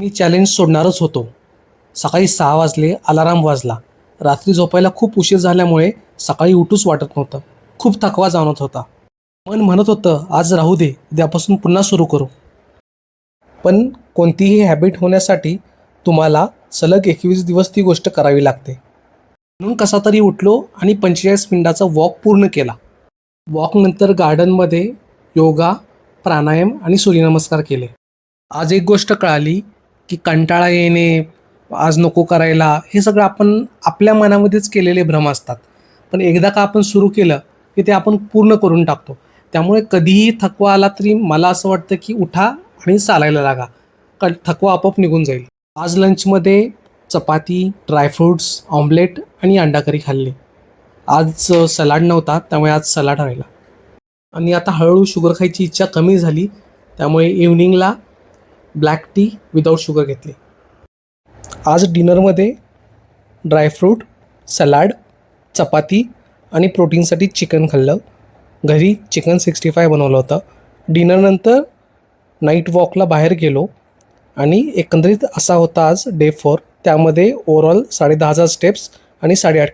मी challenge सोडणारच होतो. सकाळी 6 वाजले, अलार्म वाजला. रात्री झोपायला खूप उशीर झाल्यामुळे सकाळी उठूच वाटत नव्हतं. खूप थकवा जाणवत होता. मन म्हणत होतं, आज राहू दे, उद्यापासून पुन्हा सुरू करू. पण कोणतीही हॅबिट होण्यासाठी तुम्हाला सलग 21 दिवस ती गोष्ट करावी लागते. म्हणून कसा तरी उठलो आणि 45 मिनिटाचा वॉक पूर्ण केला. वॉकनंतर गार्डनमध्ये योगा, प्राणायाम आणि सूर्यनमस्कार केले. आज एक गोष्ट कळाली, की कंटाळा येणे, आज नको करायला, हे सगळं आपण आपल्या मनामध्येच केलेले भ्रम असतात. पण एकदा का आपण सुरू केलं, की ते आपण पूर्ण करून टाकतो. त्यामुळे कधीही थकवा आला तरी मला असं वाटतं, की उठा आणि चालायला लागा. थकवा आपोआप निघून जाईल. आज लंचमध्ये चपाती, ड्रायफ्रुट्स, ऑमलेट आणि अंडा करी खाल्ली. आज सलाड नव्हता, त्यामुळे आज सलाड राहिला. आणि आता हळूहळू शुगर खायची इच्छा कमी झाली, त्यामुळे इव्हनिंगला ब्लॅक टी विदाऊट शुगर घेतली. आज डिनरमध्ये ड्रायफ्रूट, सलाड, चपाती आणि प्रोटीनसाठी चिकन खाल्लं. घरी चिकन 65 बनवलं होतं. डिनरनंतर नाईट वॉकला बाहेर गेलो आणि एकंदरीत असा होता आज डे 4. त्यामध्ये ओव्हरऑल 10.5,000 स्टेप्स आणि 8.5